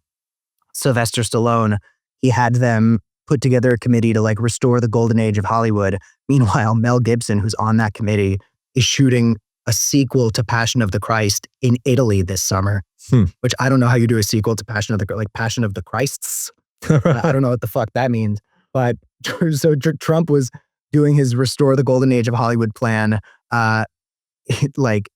[SPEAKER 1] Sylvester Stallone. He had them put together a committee to like restore the golden age of Hollywood. Meanwhile, Mel Gibson, who's on that committee, is shooting a sequel to Passion of the Christ in Italy this summer, which I don't know how you do a sequel to Passion of the Christs. I don't know what the fuck that means. But so Trump was doing his restore the golden age of Hollywood plan, like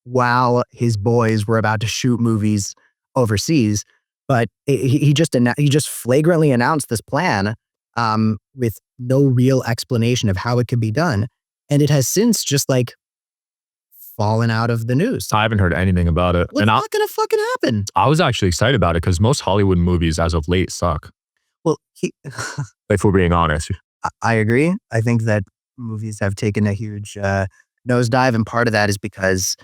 [SPEAKER 1] while his boys were about to shoot movies overseas. But he just flagrantly announced this plan with no real explanation of how it could be done. And it has since just like fallen out of the news.
[SPEAKER 2] I haven't heard anything about it.
[SPEAKER 1] Well, it's not going to fucking happen.
[SPEAKER 2] I was actually excited about it because most Hollywood movies as of late suck.
[SPEAKER 1] Well,
[SPEAKER 2] if we're being honest.
[SPEAKER 1] I agree. I think that movies have taken a huge nosedive, and part of that is because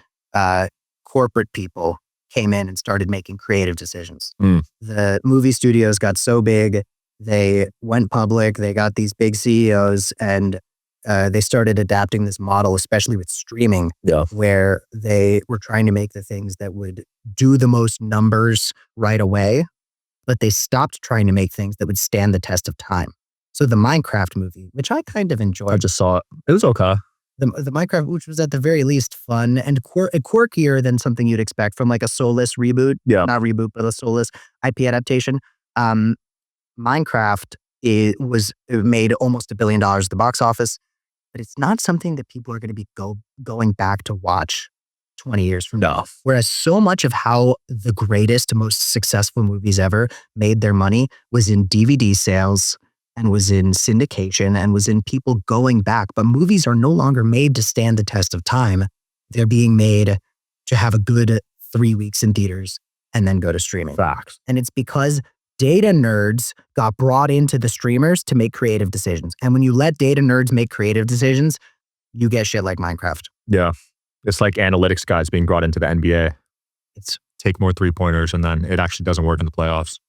[SPEAKER 1] corporate people came in and started making creative decisions. The movie studios got so big, they went public, they got these big CEOs, and they started adapting this model, especially with streaming, where they were trying to make the things that would do the most numbers right away, but they stopped trying to make things that would stand the test of time. So the Minecraft movie, which I kind of enjoyed.
[SPEAKER 2] I just saw it. It was okay.
[SPEAKER 1] The Minecraft, which was at the very least fun and quirkier than something you'd expect from like a soulless reboot.
[SPEAKER 2] Yeah.
[SPEAKER 1] Not reboot, but a soulless IP adaptation. Minecraft it made almost $1 billion at the box office, but it's not something that people are going to be going back to watch 20 years from now. Whereas so much of how the greatest, most successful movies ever made their money was in DVD sales and was in syndication and was in people going back. But movies are no longer made to stand the test of time. They're being made to have a good 3 weeks in theaters and then go to streaming.
[SPEAKER 2] Facts.
[SPEAKER 1] And it's because data nerds got brought into the streamers to make creative decisions. And when you let data nerds make creative decisions, you get shit like Minecraft.
[SPEAKER 2] Yeah. It's like analytics guys being brought into the NBA.
[SPEAKER 1] It's
[SPEAKER 2] Take more 3-pointers and then it actually doesn't work in the playoffs.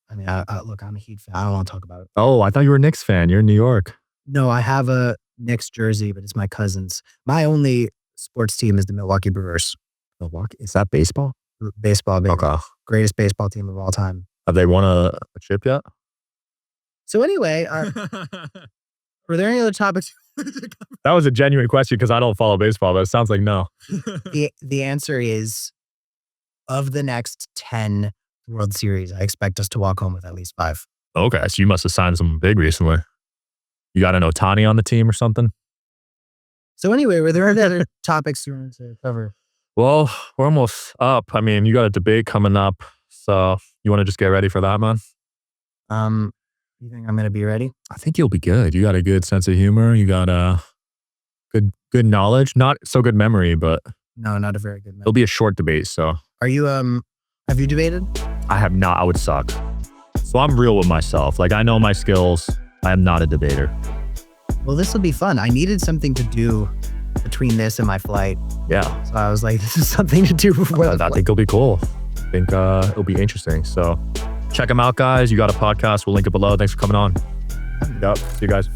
[SPEAKER 1] I mean, look, I'm a Heat fan. I don't want to talk about it.
[SPEAKER 2] Oh, I thought you were a Knicks fan. You're in New York.
[SPEAKER 1] No, I have a Knicks jersey, but it's my cousin's. My only sports team is the Milwaukee Brewers.
[SPEAKER 2] Milwaukee? Is that baseball?
[SPEAKER 1] Baseball, baby.
[SPEAKER 2] Okay.
[SPEAKER 1] Greatest baseball team of all time.
[SPEAKER 2] Have they won a chip yet?
[SPEAKER 1] So anyway, were there any other topics?
[SPEAKER 2] That was a genuine question because I don't follow baseball, but it sounds like no.
[SPEAKER 1] The answer is, of the next 10 World Series, I expect us to walk home with at least 5.
[SPEAKER 2] Okay, so you must have signed someone big recently. You got an Ohtani on the team or something?
[SPEAKER 1] So anyway, were there any other topics you wanted to cover?
[SPEAKER 2] Well, we're almost up. I mean, you got a debate coming up. So you want to just get ready for that, man?
[SPEAKER 1] You think I'm going to be ready?
[SPEAKER 2] I think you'll be good. You got a good sense of humor. You got a good knowledge. Not so good memory, but
[SPEAKER 1] No, not a very good
[SPEAKER 2] it'll be a short debate. So
[SPEAKER 1] Are you, have you debated?
[SPEAKER 2] I have not. I would suck. So I'm real with myself. Like, I know my skills. I am not a debater.
[SPEAKER 1] Well, this will be fun. I needed something to do between this and my flight.
[SPEAKER 2] Yeah.
[SPEAKER 1] So I was like, this is something to do before the
[SPEAKER 2] I
[SPEAKER 1] flight.
[SPEAKER 2] think it'll be cool. I think it'll be interesting. So check them out, guys. You got a podcast. We'll link it below. Thanks for coming on. Yep. See you guys.